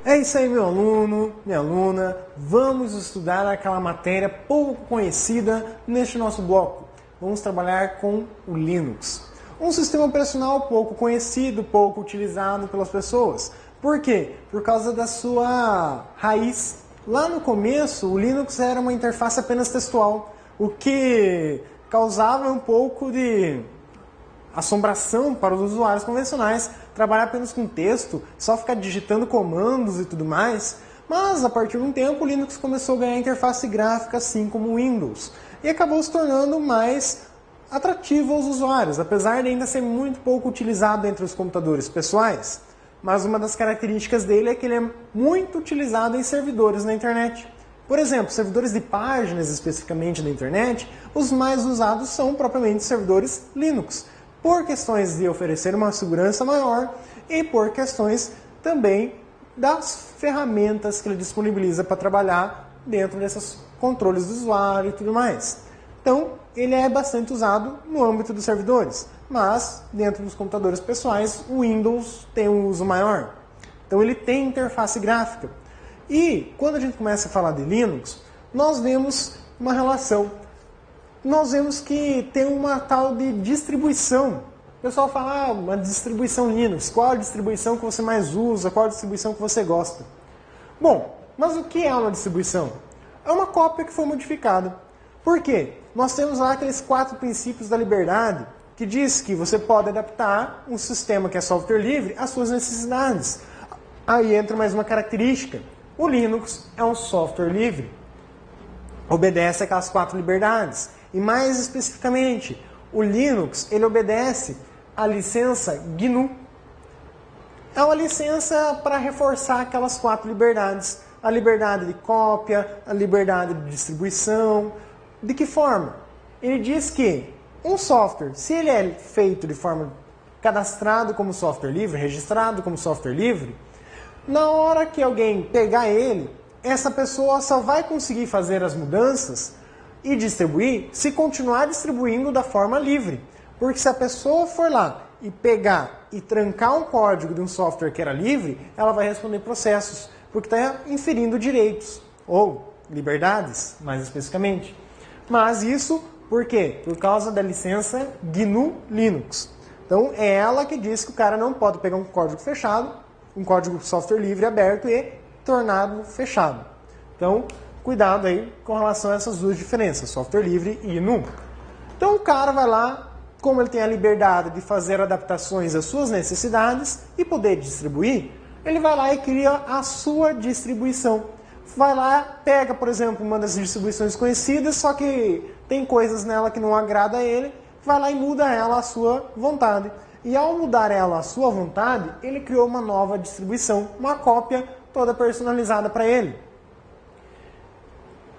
É isso aí, meu aluno, minha aluna. Vamos estudar aquela matéria pouco conhecida neste nosso bloco. Vamos trabalhar com o Linux. Um sistema operacional pouco conhecido, pouco utilizado pelas pessoas. Por quê? Por causa da sua raiz. Lá no começo, o Linux era uma interface apenas textual, o que causava um pouco de assombração para os usuários convencionais, trabalhar apenas com texto, só ficar digitando comandos e tudo mais. Mas a partir de um tempo o Linux começou a ganhar interface gráfica assim como o Windows e acabou se tornando mais atrativo aos usuários, apesar de ainda ser muito pouco utilizado entre os computadores pessoais. Mas uma das características dele é que ele é muito utilizado em servidores na internet. Por exemplo, servidores de páginas especificamente da internet, os mais usados são propriamente servidores Linux, por questões de oferecer uma segurança maior e por questões também das ferramentas que ele disponibiliza para trabalhar dentro desses controles do usuário e tudo mais. Então, ele é bastante usado no âmbito dos servidores, mas dentro dos computadores pessoais, o Windows tem um uso maior. Então, ele tem interface gráfica. E quando a gente começa a falar de Linux, nós vemos uma relação. Nós vemos que tem uma tal de distribuição. O pessoal fala, uma distribuição Linux. Qual a distribuição que você mais usa? Qual a distribuição que você gosta? Bom, mas o que é uma distribuição? É uma cópia que foi modificada. Por quê? Nós temos lá aqueles 4 princípios da liberdade, que diz que você pode adaptar um sistema que é software livre às suas necessidades. Aí entra mais uma característica. O Linux é um software livre. Obedece aquelas 4 liberdades. E mais especificamente, o Linux ele obedece à licença GNU. É uma licença para reforçar aquelas 4 liberdades. A liberdade de cópia, a liberdade de distribuição. De que forma? Ele diz que um software, se ele é feito de forma cadastrado como software livre, registrado como software livre, na hora que alguém pegar ele, essa pessoa só vai conseguir fazer as mudanças e distribuir se continuar distribuindo da forma livre. Porque se a pessoa for lá e pegar e trancar um código de um software que era livre, ela vai responder processos, porque está inferindo direitos, ou liberdades, mais especificamente. Mas isso por quê? Por causa da licença GNU Linux. Então é ela que diz que o cara não pode pegar um código fechado, um código software livre aberto e torná-lo fechado. Então, cuidado aí com relação a essas duas diferenças, software livre e GNU. Então o cara vai lá, como ele tem a liberdade de fazer adaptações às suas necessidades e poder distribuir, ele vai lá e cria a sua distribuição. Vai lá, pega, por exemplo, uma das distribuições conhecidas, só que tem coisas nela que não agrada a ele, vai lá e muda ela à sua vontade. E ao mudar ela à sua vontade, ele criou uma nova distribuição, uma cópia toda personalizada para ele.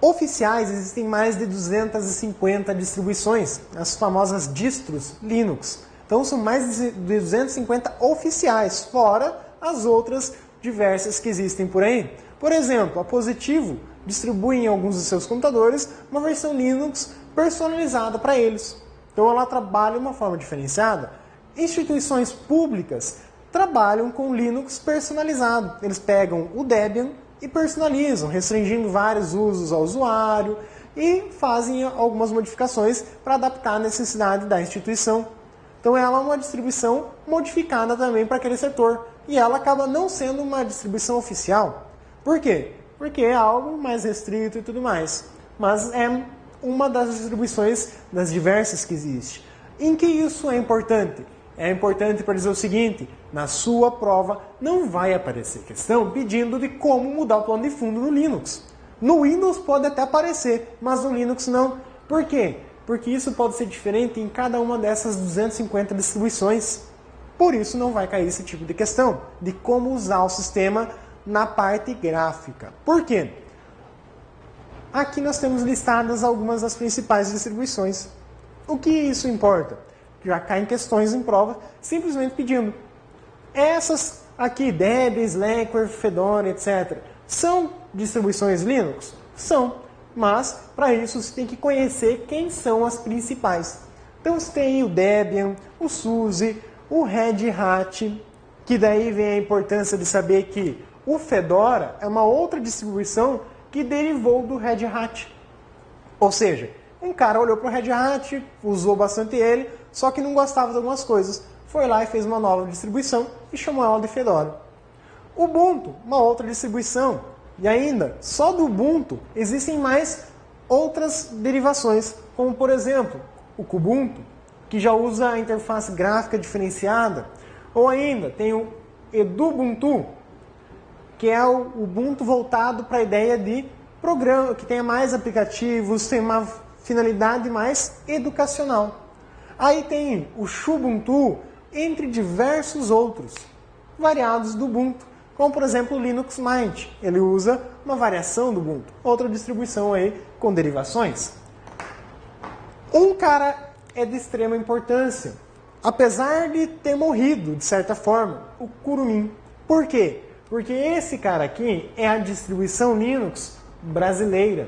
Oficiais, existem mais de 250 distribuições, as famosas distros Linux. Então são mais de 250 oficiais, fora as outras diversas que existem por aí. Por exemplo, a Positivo distribui em alguns de seus computadores uma versão Linux personalizada para eles. Então ela trabalha de uma forma diferenciada. Instituições públicas trabalham com Linux personalizado. Eles pegam o Debian e personalizam, restringindo vários usos ao usuário e fazem algumas modificações para adaptar a necessidade da instituição. Então ela é uma distribuição modificada também para aquele setor. E ela acaba não sendo uma distribuição oficial. Por quê? Porque é algo mais restrito e tudo mais. Mas é uma das distribuições das diversas que existe. Em que isso é importante? É importante para dizer o seguinte, na sua prova não vai aparecer questão pedindo de como mudar o plano de fundo no Linux. No Windows pode até aparecer, mas no Linux não. Por quê? Porque isso pode ser diferente em cada uma dessas 250 distribuições. Por isso não vai cair esse tipo de questão, de como usar o sistema na parte gráfica. Por quê? Aqui nós temos listadas algumas das principais distribuições. O que isso importa? Já caem questões em prova, simplesmente pedindo. Essas aqui, Debian, Slackware, Fedora, etc. São distribuições Linux? São. Mas, para isso, você tem que conhecer quem são as principais. Então, você tem o Debian, o SUSE, o Red Hat, que daí vem a importância de saber que O Fedora é uma outra distribuição que derivou do Red Hat. Ou seja, um cara olhou para o Red Hat, usou bastante ele, só que não gostava de algumas coisas. Foi lá e fez uma nova distribuição e chamou ela de Fedora. Ubuntu, uma outra distribuição. E ainda, só do Ubuntu existem mais outras derivações, como por exemplo, o Kubuntu, que já usa a interface gráfica diferenciada. Ou ainda, tem o Edubuntu, que é o Ubuntu voltado para a ideia de programa, que tenha mais aplicativos, tem uma finalidade mais educacional. Aí tem o Xubuntu, entre diversos outros, variados do Ubuntu, como por exemplo o Linux Mint. Ele usa uma variação do Ubuntu, outra distribuição aí com derivações. Um cara é de extrema importância, apesar de ter morrido, de certa forma, o Kurumin. Por quê? Porque esse cara aqui é a distribuição Linux brasileira.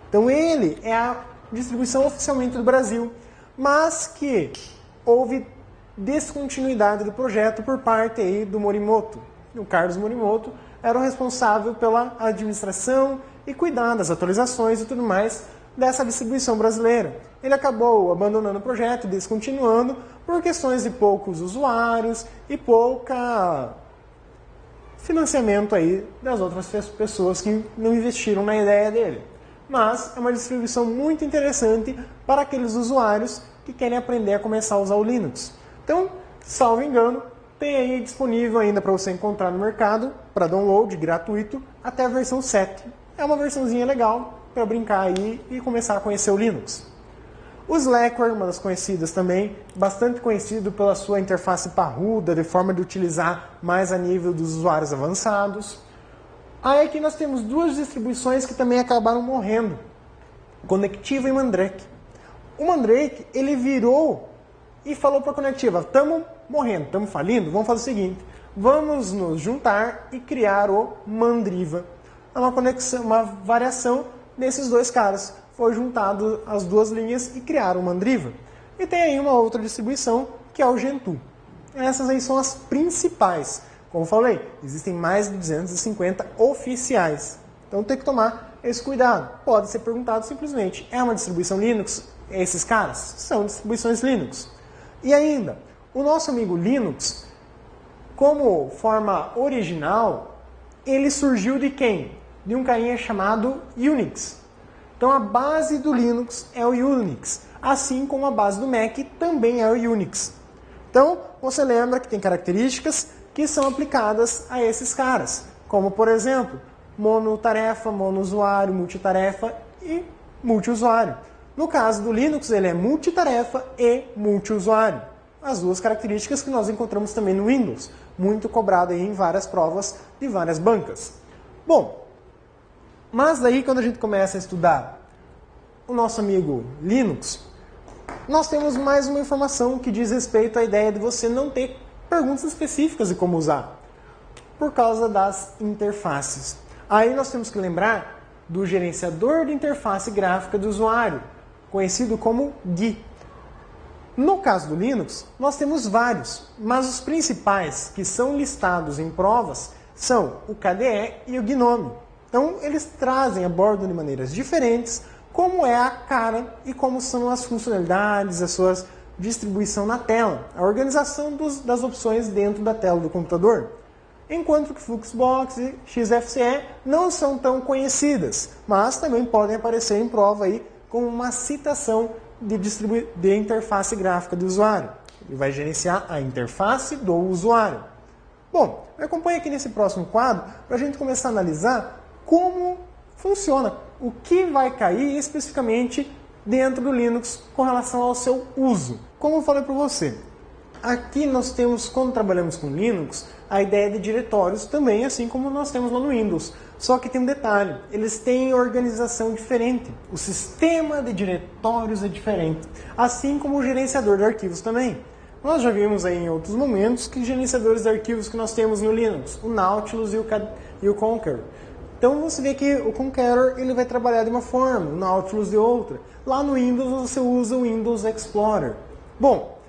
Então ele é a distribuição oficialmente do Brasil, mas que houve descontinuidade do projeto por parte aí do Morimoto. O Carlos Morimoto era o responsável pela administração e cuidar das atualizações e tudo mais dessa distribuição brasileira. Ele acabou abandonando o projeto, descontinuando, por questões de poucos usuários e pouca financiamento aí das outras pessoas que não investiram na ideia dele. Mas é uma distribuição muito interessante para aqueles usuários que querem aprender a começar a usar o Linux. Então, salvo engano, tem aí disponível ainda para você encontrar no mercado, para download gratuito, até a versão 7. É uma versãozinha legal para brincar aí e começar a conhecer o Linux. O Slackware, uma das conhecidas também, bastante conhecido pela sua interface parruda, de forma de utilizar mais a nível dos usuários avançados. Aí aqui nós temos duas distribuições que também acabaram morrendo, Conectiva e Mandrake. O Mandrake, ele virou e falou para a Conectiva, estamos morrendo, estamos falindo, vamos fazer o seguinte, vamos nos juntar e criar o Mandriva. É uma conexão, uma variação desses dois caras. Foi juntado as duas linhas e criaram o Mandriva. E tem aí uma outra distribuição, que é o Gentoo. Essas aí são as principais. Como eu falei, existem mais de 250 oficiais. Então tem que tomar esse cuidado. Pode ser perguntado simplesmente, é uma distribuição Linux? Esses caras são distribuições Linux. E ainda, o nosso amigo Linux, como forma original, ele surgiu de quem? De um carinha chamado Unix. Então a base do Linux é o Unix, assim como a base do Mac também é o Unix. Então você lembra que tem características que são aplicadas a esses caras, como por exemplo, monotarefa, monousuário, multitarefa e multiusuário. No caso do Linux ele é multitarefa e multiusuário. As duas características que nós encontramos também no Windows, muito cobrado aí em várias provas de várias bancas. Bom, mas daí quando a gente começa a estudar o nosso amigo Linux, nós temos mais uma informação que diz respeito à ideia de você não ter perguntas específicas de como usar, por causa das interfaces. Aí nós temos que lembrar do gerenciador de interface gráfica do usuário, conhecido como GUI. No caso do Linux, nós temos vários, mas os principais que são listados em provas são o KDE e o GNOME. Então, eles trazem, abordam de maneiras diferentes como é a cara e como são as funcionalidades, a sua distribuição na tela, a organização das opções dentro da tela do computador. Enquanto que Fluxbox e XFCE não são tão conhecidas, mas também podem aparecer em prova aí como uma citação de interface gráfica do usuário. Ele vai gerenciar a interface do usuário. Bom, acompanhe aqui nesse próximo quadro para a gente começar a analisar como funciona, o que vai cair especificamente dentro do Linux com relação ao seu uso. Como eu falei para você, aqui nós temos, quando trabalhamos com Linux, a ideia de diretórios também, assim como nós temos lá no Windows. Só que tem um detalhe, eles têm organização diferente. O sistema de diretórios é diferente, assim como o gerenciador de arquivos também. Nós já vimos aí em outros momentos que gerenciadores de arquivos que nós temos no Linux, o Nautilus e o Conqueror. Então você vê que o Conqueror ele vai trabalhar de uma forma, o Nautilus de outra. Lá no Windows você usa o Windows Explorer. Bom,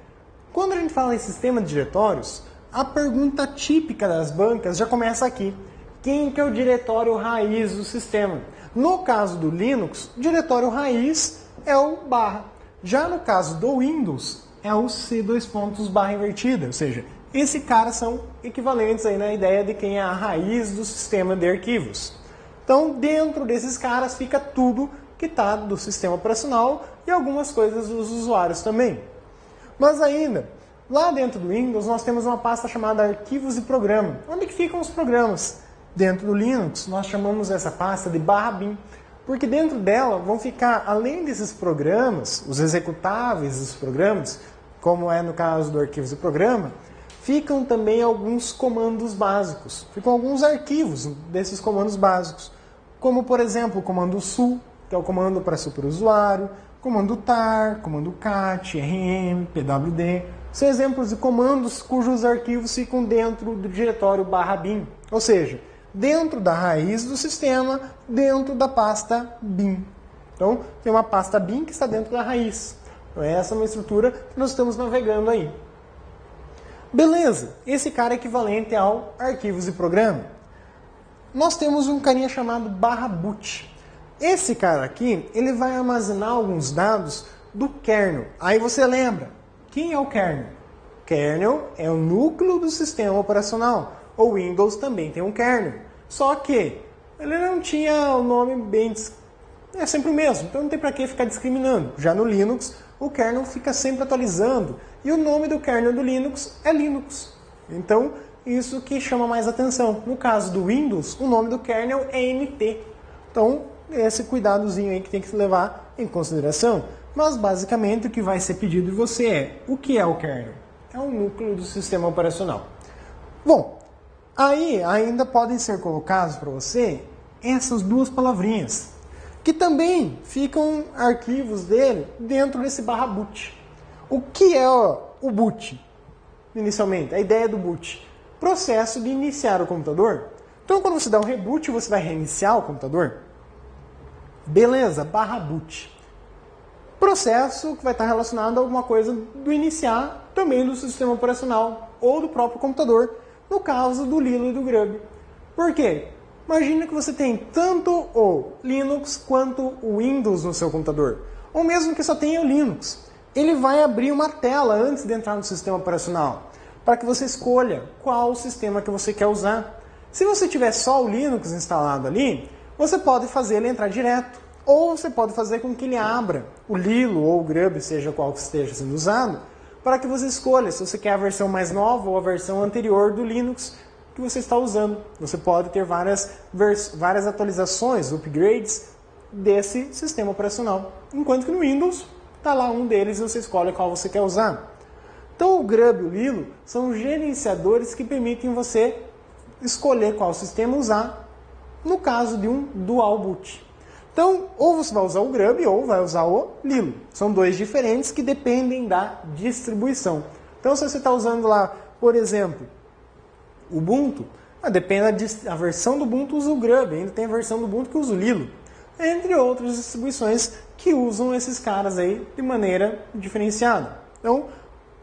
quando a gente fala em sistema de diretórios, a pergunta típica das bancas já começa aqui. quem que é o diretório raiz do sistema. No caso do Linux, o diretório raiz é o barra. Já no caso do Windows, é o C:/barra invertida, ou seja, esses caras são equivalentes aí na ideia de quem é a raiz do sistema de arquivos. Então, dentro desses caras fica tudo que está do sistema operacional e algumas coisas dos usuários também. Mas ainda, lá dentro do Windows, nós temos uma pasta chamada Arquivos e Programa. Onde que ficam os programas? Dentro do Linux, nós chamamos essa pasta de /bin, porque dentro dela vão ficar, além desses programas, os executáveis dos programas, como é no caso do Arquivos e Programa, ficam também alguns comandos básicos, ficam alguns arquivos desses comandos básicos, como por exemplo o comando su, que é o comando para superusuário, comando tar, comando cat, rm, pwd, são exemplos de comandos cujos arquivos ficam dentro do diretório /bin, ou seja, dentro da raiz do sistema, dentro da pasta bin. Então, tem uma pasta bin que está dentro da raiz. Então, essa é uma estrutura que nós estamos navegando aí. Beleza, esse cara é equivalente ao arquivos e programa. Nós temos um carinha chamado /boot. Esse cara aqui, ele vai armazenar alguns dados do kernel. Aí você lembra, quem é o kernel? Kernel é o núcleo do sistema operacional. O Windows também tem um kernel. Só que ele não tinha o nome bem... É sempre o mesmo, então não tem para que ficar discriminando. Já no Linux, o kernel fica sempre atualizando. E o nome do kernel do Linux é Linux. Então, isso que chama mais atenção. No caso do Windows, o nome do kernel é NT. Então, esse cuidadozinho aí que tem que se levar em consideração. Mas, basicamente, o que vai ser pedido de você é: o que é o kernel? É um núcleo do sistema operacional. Bom, aí ainda podem ser colocados para você essas duas palavrinhas, que também ficam arquivos dele dentro desse /boot. O que é o boot? Inicialmente, a ideia do boot: processo de iniciar o computador. Então, quando você dá um reboot, você vai reiniciar o computador. Beleza, /boot. Processo que vai estar relacionado a alguma coisa do iniciar também do sistema operacional ou do próprio computador, no caso do Lilo e do Grub. Por quê? Imagina que você tem tanto o Linux quanto o Windows no seu computador, ou mesmo que só tenha o Linux. Ele vai abrir uma tela antes de entrar no sistema operacional, para que você escolha qual sistema que você quer usar. Se você tiver só o Linux instalado ali, você pode fazer ele entrar direto. Ou você pode fazer com que ele abra o Lilo ou o Grub, seja qual que esteja sendo usado, para que você escolha se você quer a versão mais nova ou a versão anterior do Linux que você está usando. Você pode ter várias atualizações, upgrades desse sistema operacional. Enquanto que no Windows está lá um deles e você escolhe qual você quer usar. Então o Grub e o Lilo são gerenciadores que permitem você escolher qual sistema usar no caso de um dual boot. Então, ou você vai usar o Grub ou vai usar o Lilo. São dois diferentes que dependem da distribuição. Então, se você está usando lá, por exemplo, o Ubuntu, depende da versão do Ubuntu usa o Grub, ainda tem a versão do Ubuntu que usa o Lilo. Entre outras distribuições que usam esses caras aí de maneira diferenciada. Então,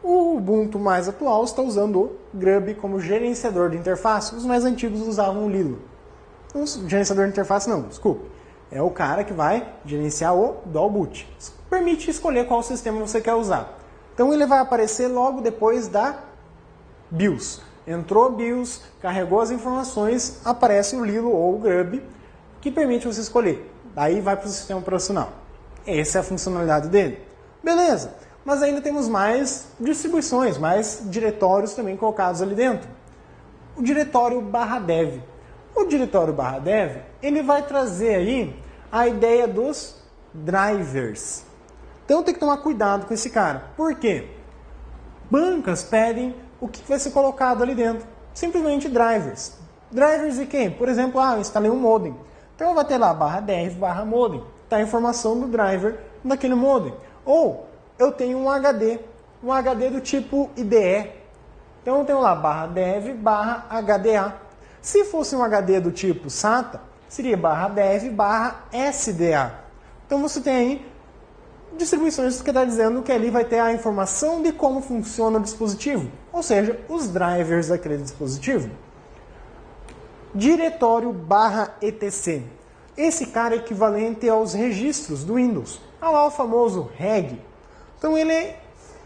o Ubuntu mais atual está usando o Grub como gerenciador de interface. Os mais antigos usavam o Lilo. O gerenciador de interface não, desculpe. É o cara que vai gerenciar o dual boot. Permite escolher qual sistema você quer usar. Então ele vai aparecer logo depois da BIOS. Entrou a BIOS, carregou as informações, aparece o Lilo ou o Grub, que permite você escolher. Daí vai para o sistema operacional. Essa é a funcionalidade dele. Beleza, mas ainda temos mais distribuições, mais diretórios também colocados ali dentro. O diretório /dev. O diretório /dev, ele vai trazer aí a ideia dos drivers. Então tem que tomar cuidado com esse cara. Por quê? Bancas pedem o que vai ser colocado ali dentro. Simplesmente drivers. Drivers de quem? Por exemplo, eu instalei um modem. Então vai ter lá /dev /modem. Está a informação do driver daquele modem. Ou eu tenho um HD do tipo IDE. Então eu tenho lá /dev /HDA. Se fosse um HD do tipo SATA, seria /dev /SDA. Então você tem aí distribuições que está dizendo que ali vai ter a informação de como funciona o dispositivo, ou seja, os drivers daquele dispositivo. diretório/etc. Esse cara é equivalente aos registros do Windows. Olha lá o famoso reg. Então ele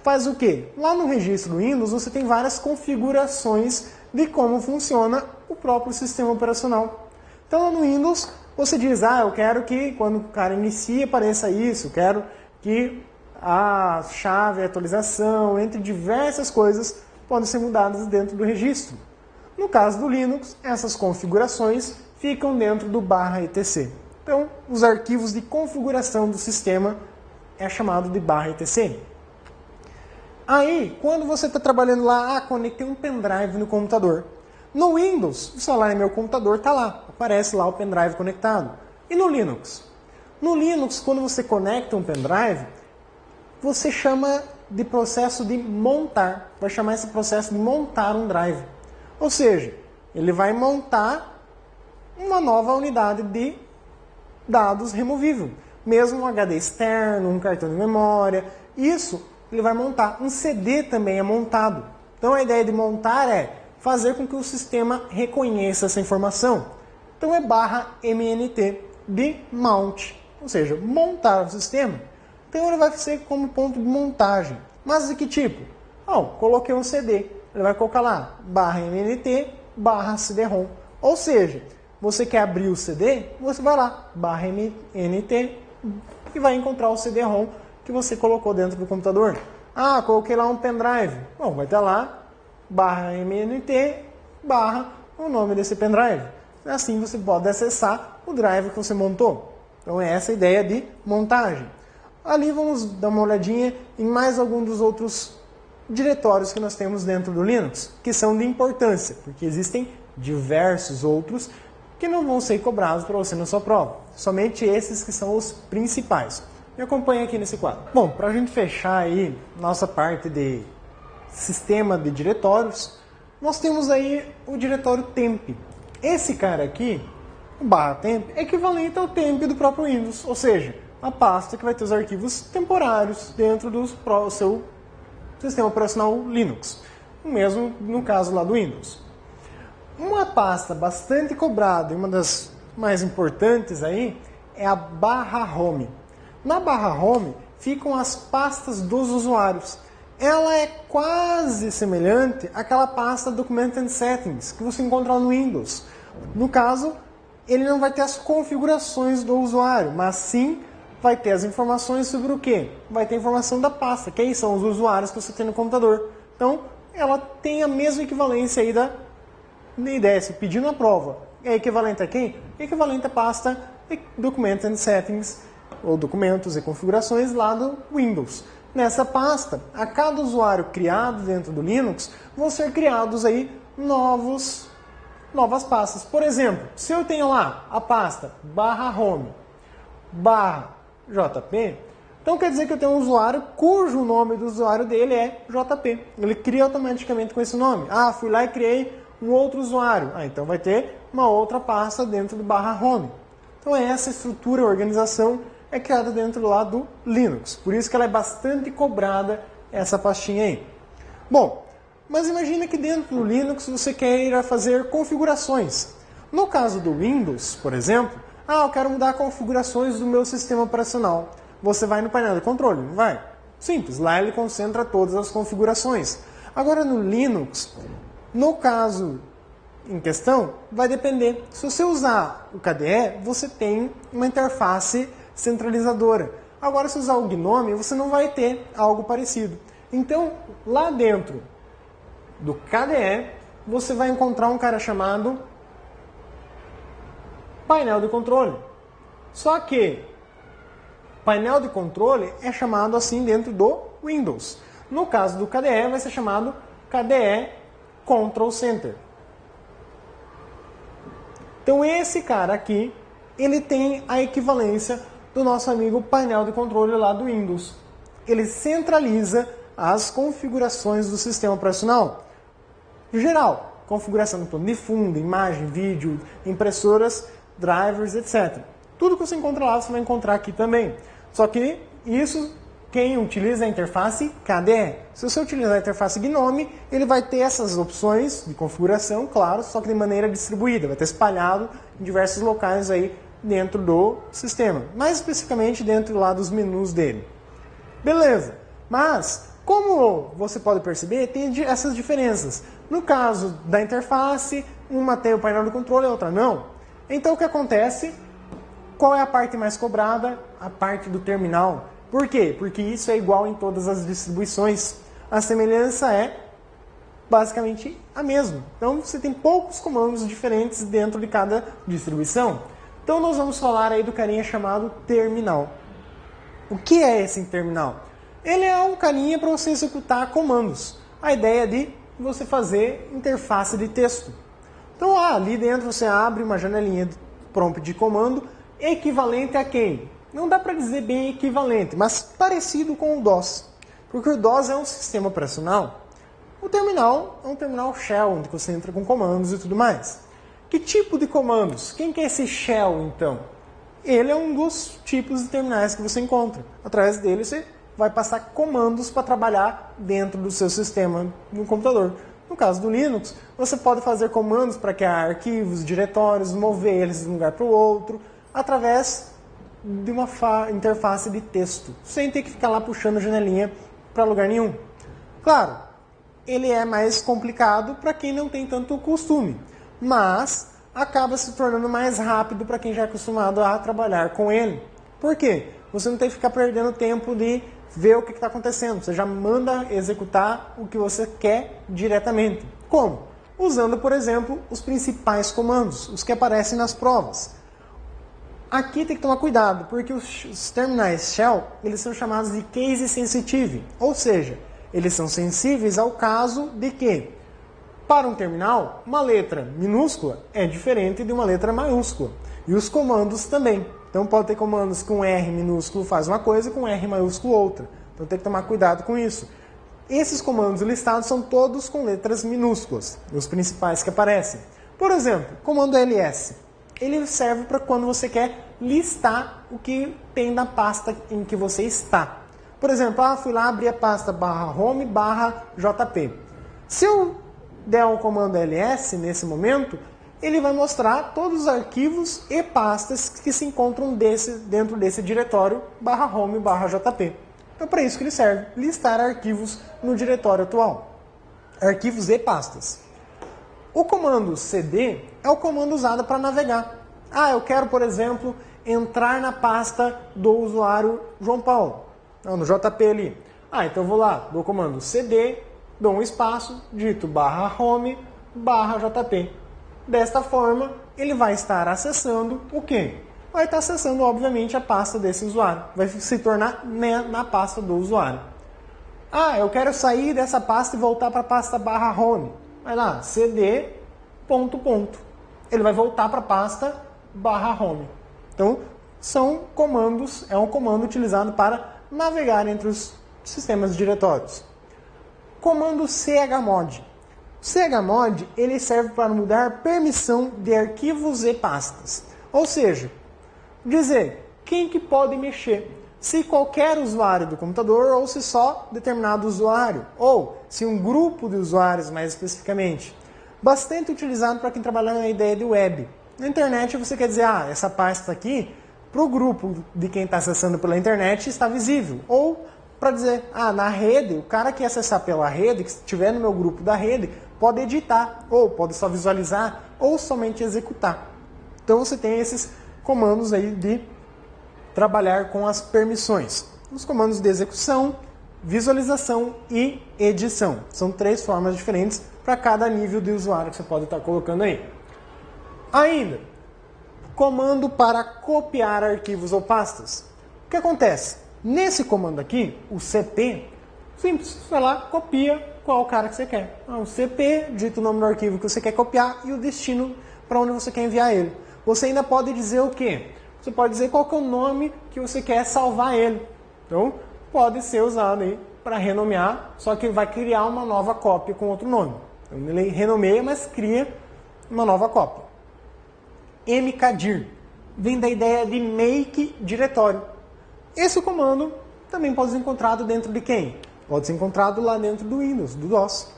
faz o quê? Lá no registro do Windows você tem várias configurações de como funciona o próprio sistema operacional. Então lá no Windows você diz, eu quero que quando o cara inicia apareça isso, quero que a chave, a atualização, entre diversas coisas, podem ser mudadas dentro do registro. No caso do Linux, essas configurações ficam dentro do /etc. Então, os arquivos de configuração do sistema é chamado de /etc. Aí, quando você está trabalhando lá, conectei um pendrive no computador. No Windows, o celular meu computador está lá, aparece lá o pendrive conectado. E no Linux? No Linux, quando você conecta um pendrive, você chama de processo de montar. Vai chamar esse processo de montar um drive. Ou seja, ele vai montar uma nova unidade de dados removível. Mesmo um HD externo, um cartão de memória, isso ele vai montar. Um CD também é montado. Então a ideia de montar é fazer com que o sistema reconheça essa informação. Então é /mnt de mount, ou seja, montar o sistema. Então ele vai ser como ponto de montagem. Mas de que tipo? Coloquei um CD. Ele vai colocar lá /mnt /cd-rom. Ou seja, você quer abrir o CD, você vai lá, /mnt, e vai encontrar o CD-ROM que você colocou dentro do computador. Coloquei lá um pendrive. Vai estar lá, /mnt, o nome desse pendrive. Assim você pode acessar o drive que você montou. Então é essa a ideia de montagem. Ali vamos dar uma olhadinha em mais alguns dos outros diretórios que nós temos dentro do Linux, que são de importância, porque existem diversos outros que não vão ser cobrados para você na sua prova. Somente esses que são os principais. Me acompanhe aqui nesse quadro. Bom, para a gente fechar aí nossa parte de sistema de diretórios, nós temos aí o diretório temp. Esse cara aqui, o /temp, é equivalente ao temp do próprio Windows, ou seja, a pasta que vai ter os arquivos temporários dentro do seu sistema operacional Linux. O mesmo no caso lá do Windows. Uma pasta bastante cobrada e uma das mais importantes aí é a /home. Na /home ficam as pastas dos usuários. Ela é quase semelhante àquela pasta Document and Settings que você encontra no Windows. No caso, ele não vai ter as configurações do usuário, mas sim vai ter as informações sobre o quê? Vai ter a informação da pasta, quem são os usuários que você tem no computador. Então, ela tem a mesma equivalência aí da IDS, pedindo a prova. É equivalente a quem? É equivalente à pasta Document and Settings, ou documentos e configurações lá do Windows. Nessa pasta, a cada usuário criado dentro do Linux, vão ser criados aí novas pastas. Por exemplo, se eu tenho lá a pasta /home, /jp, então quer dizer que eu tenho um usuário cujo nome do usuário dele é JP. Ele cria automaticamente com esse nome. Fui lá e criei um outro usuário. Então vai ter uma outra pasta dentro do /home. Então essa estrutura, organização, é criada dentro lá do Linux. Por isso que ela é bastante cobrada, essa pastinha aí. Bom, mas imagina que dentro do Linux você queira fazer configurações. No caso do Windows, por exemplo, eu quero mudar configurações do meu sistema operacional. Você vai no painel de controle, não vai? Simples, lá ele concentra todas as configurações. Agora no Linux, no caso em questão, vai depender. Se você usar o KDE, você tem uma interface centralizadora. Agora, se usar o GNOME, você não vai ter algo parecido. Então, lá dentro do KDE, você vai encontrar um cara chamado painel de controle. Só que painel de controle é chamado assim dentro do Windows. No caso do KDE, vai ser chamado KDE Control Center. Então, esse cara aqui, ele tem a equivalência do nosso amigo painel de controle lá do Windows. Ele centraliza as configurações do sistema operacional. Em geral, configuração do plano de fundo, imagem, vídeo, impressoras, drivers, etc. Tudo que você encontra lá, você vai encontrar aqui também. Só que isso quem utiliza a interface KDE. Se você utilizar a interface GNOME, ele vai ter essas opções de configuração, claro, só que de maneira distribuída, vai ter espalhado em diversos locais aí dentro do sistema, mais especificamente dentro lá dos menus dele. Beleza, mas como você pode perceber, tem essas diferenças. No caso da interface, uma tem o painel de controle e a outra não. Então o que acontece? Qual é a parte mais cobrada? A parte do terminal. Por quê? Porque isso é igual em todas as distribuições. A semelhança é basicamente a mesma. Então você tem poucos comandos diferentes dentro de cada distribuição. Então nós vamos falar aí do carinha chamado terminal. O que é esse terminal? Ele é um carinha para você executar comandos. A ideia é de você fazer interface de texto. Então ali dentro você abre uma janelinha de prompt de comando equivalente a quem? Não dá para dizer bem equivalente, mas parecido com o DOS. Porque o DOS é um sistema operacional. O terminal é um terminal shell, onde você entra com comandos e tudo mais. Que tipo de comandos? Quem que é esse shell, então? Ele é um dos tipos de terminais que você encontra. Através dele você vai passar comandos para trabalhar dentro do seu sistema no computador. No caso do Linux, você pode fazer comandos para criar arquivos, diretórios, mover eles de um lugar para o outro, através de uma interface de texto, sem ter que ficar lá puxando a janelinha para lugar nenhum. Claro, ele é mais complicado para quem não tem tanto costume, mas acaba se tornando mais rápido para quem já é acostumado a trabalhar com ele. Por quê? Você não tem que ficar perdendo tempo de ver o que está acontecendo. Você já manda executar o que você quer diretamente. Como? Usando, por exemplo, os principais comandos, os que aparecem nas provas. Aqui tem que tomar cuidado, porque os terminais shell, eles são chamados de case sensitive, ou seja, eles são sensíveis ao caso de que, para um terminal, uma letra minúscula é diferente de uma letra maiúscula, e os comandos também. Então pode ter comandos com R minúsculo faz uma coisa e com R maiúsculo outra, então tem que tomar cuidado com isso. Esses comandos listados são todos com letras minúsculas, os principais que aparecem. Por exemplo, comando ls. Ele serve para quando você quer listar o que tem na pasta em que você está. Por exemplo, fui lá abrir a pasta /home/jp. Se eu der o comando ls nesse momento, ele vai mostrar todos os arquivos e pastas que se encontram dentro desse diretório /home/jp. Então, para isso que ele serve, listar arquivos no diretório atual. Arquivos e pastas. O comando cd é o comando usado para navegar. Eu quero, por exemplo, entrar na pasta do usuário João Paulo, no JP ali. Então eu vou lá, dou o comando cd, dou um espaço, digito /home/jp. Desta forma, ele vai estar acessando o quê? Vai estar acessando, obviamente, a pasta desse usuário. Vai se tornar na pasta do usuário. Eu quero sair dessa pasta e voltar para a pasta /home. Vai lá, cd ... Ele vai voltar para a pasta /home. Então, são comandos, é um comando utilizado para navegar entre os sistemas de diretórios. Comando chmod. Chmod, ele serve para mudar permissão de arquivos e pastas. Ou seja, dizer quem que pode mexer. Se qualquer usuário do computador ou se só determinado usuário, ou se um grupo de usuários mais especificamente. Bastante utilizado para quem trabalha na ideia de web. Na internet você quer dizer, essa pasta aqui, para o grupo de quem está acessando pela internet está visível. Ou para dizer, na rede, o cara que acessar pela rede, que estiver no meu grupo da rede, pode editar, ou pode só visualizar, ou somente executar. Então você tem esses comandos aí de trabalhar com as permissões. Os comandos de execução, visualização e edição. São 3 formas diferentes para cada nível de usuário que você pode estar colocando aí. Ainda, comando para copiar arquivos ou pastas. O que acontece? Nesse comando aqui, o cp, simples, você vai lá, copia qual cara que você quer. O cp, digita o nome do arquivo que você quer copiar e o destino para onde você quer enviar ele. Você ainda pode dizer o quê? Você pode dizer qual que é o nome que você quer salvar ele. Então, pode ser usado aí para renomear, só que vai criar uma nova cópia com outro nome. Então, ele renomeia, mas cria uma nova cópia. mkdir vem da ideia de make diretório. Esse comando também pode ser encontrado dentro de quem? Pode ser encontrado lá dentro do Windows, do DOS.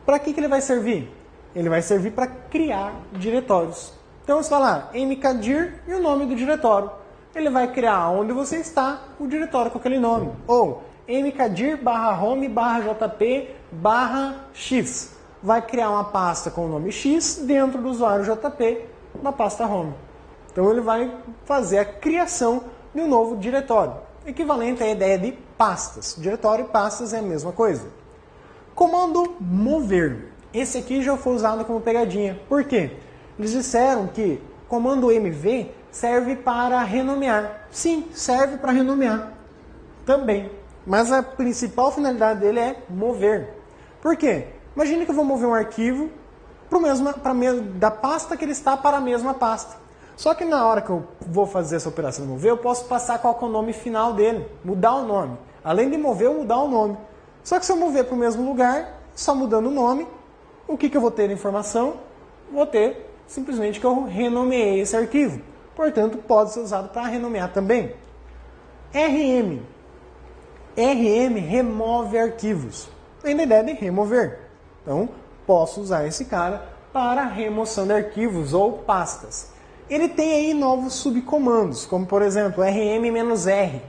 Para que ele vai servir? Ele vai servir para criar diretórios. Então você fala mkdir e o nome do diretório. Ele vai criar onde você está o diretório com aquele nome. Ou mkdir/home/jp/x. Vai criar uma pasta com o nome X dentro do usuário JP na pasta home. Então ele vai fazer a criação de um novo diretório. Equivalente à ideia de pastas. Diretório e pastas é a mesma coisa. Comando mover. Esse aqui já foi usado como pegadinha. Por quê? Eles disseram que comando mv serve para renomear. Sim, serve para renomear também. Mas a principal finalidade dele é mover. Por quê? Imagine que eu vou mover um arquivo da pasta que ele está para a mesma pasta. Só que na hora que eu vou fazer essa operação de mover, eu posso passar qual é o nome final dele, mudar o nome. Além de mover, eu mudar o nome. Só que se eu mover para o mesmo lugar, só mudando o nome, o que eu vou ter de informação? Vou ter simplesmente que eu renomeei esse arquivo. Portanto, pode ser usado para renomear também. RM. RM remove arquivos. Vem da ideia de remover. Então, posso usar esse cara para remoção de arquivos ou pastas. Ele tem aí novos subcomandos, como por exemplo, rm-r.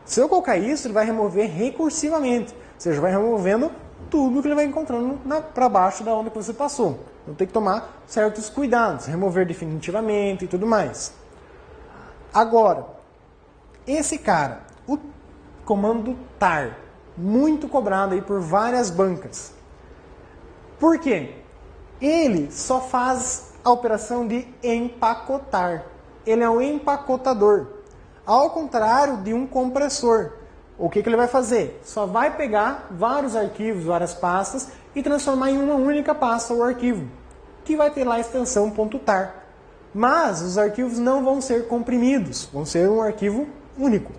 Se eu colocar isso, ele vai remover recursivamente. Ou seja, vai removendo tudo que ele vai encontrando para baixo da onde que você passou. Então tem que tomar certos cuidados, remover definitivamente e tudo mais. Agora, esse cara, o comando tar, muito cobrado aí por várias bancas. Por quê? Ele só faz a operação de empacotar. Ele é um empacotador. Ao contrário de um compressor. O que ele vai fazer? Só vai pegar vários arquivos, várias pastas e transformar em uma única pasta ou arquivo, que vai ter lá a extensão .tar. Mas os arquivos não vão ser comprimidos, vão ser um arquivo único.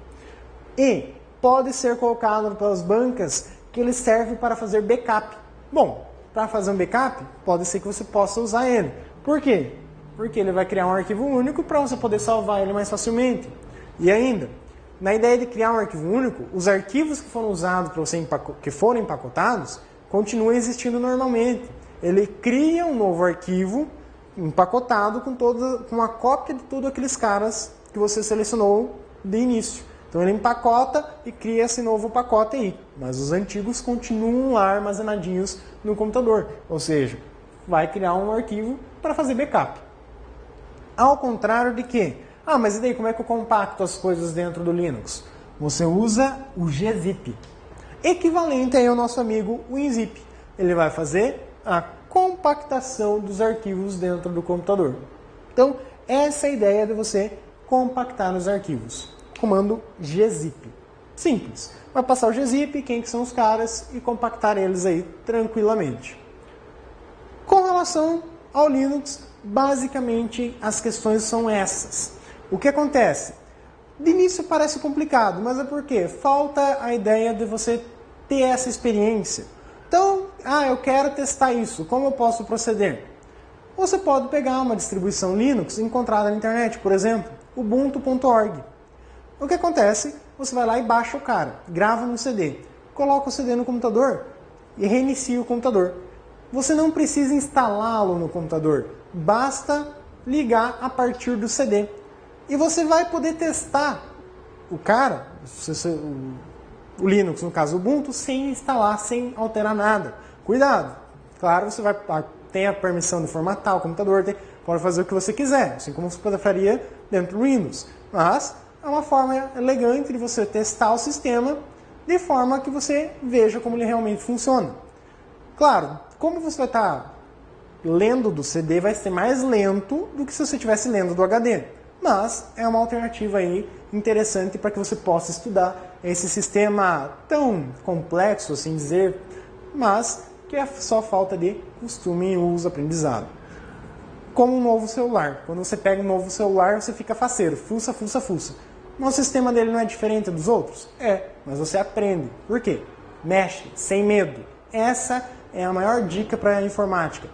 E pode ser colocado pelas bancas que ele serve para fazer backup. Bom, para fazer um backup, pode ser que você possa usar ele. Por quê? Porque ele vai criar um arquivo único para você poder salvar ele mais facilmente. E ainda, na ideia de criar um arquivo único, os arquivos que foram usados para você que foram empacotados continuam existindo normalmente. Ele cria um novo arquivo empacotado com uma cópia de todos aqueles caras que você selecionou de início. Então ele empacota e cria esse novo pacote aí. Mas os antigos continuam lá armazenadinhos no computador. Ou seja, vai criar um arquivo para fazer backup. Ao contrário de que, mas e daí como é que eu compacto as coisas dentro do Linux? Você usa o gzip. Equivalente aí ao nosso amigo WinZip. Ele vai fazer a compactação dos arquivos dentro do computador. Então, essa é a ideia de você compactar os arquivos. Comando gzip. Simples. Vai passar o gzip, quem que são os caras, e compactar eles aí tranquilamente. Com relação ao Linux, basicamente as questões são essas. O que acontece? De início parece complicado, mas é porque falta a ideia de você ter essa experiência. Então, eu quero testar isso, como eu posso proceder? Você pode pegar uma distribuição Linux encontrada na internet, por exemplo, ubuntu.org. O que acontece? Você vai lá e baixa o cara, grava no CD, coloca o CD no computador e reinicia o computador. Você não precisa instalá-lo no computador, basta ligar a partir do CD. E você vai poder testar o cara, o Linux, no caso o Ubuntu, sem instalar, sem alterar nada. Cuidado! Claro, você tem a permissão de formatar o computador, pode fazer o que você quiser, assim como você faria dentro do Windows. Mas é uma forma elegante de você testar o sistema de forma que você veja como ele realmente funciona. Claro, como você vai estar lendo do CD, vai ser mais lento do que se você estivesse lendo do HD. Mas é uma alternativa aí interessante para que você possa estudar esse sistema tão complexo, assim dizer, mas que é só falta de costume em uso, aprendizado. Como um novo celular. Quando você pega um novo celular, você fica faceiro, fuça, fuça, fuça. Mas o sistema dele não é diferente dos outros? É, mas você aprende. Por quê? Mexe, sem medo. Essa é a maior dica para a informática.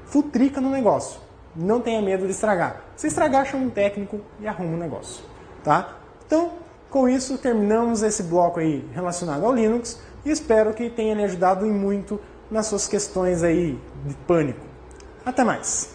Futrica no negócio. Não tenha medo de estragar. Se estragar, chama um técnico e arruma um negócio. Tá? Então, Com isso, terminamos esse bloco aí relacionado ao Linux e espero que tenha lhe ajudado muito nas suas questões aí de pânico. Até mais!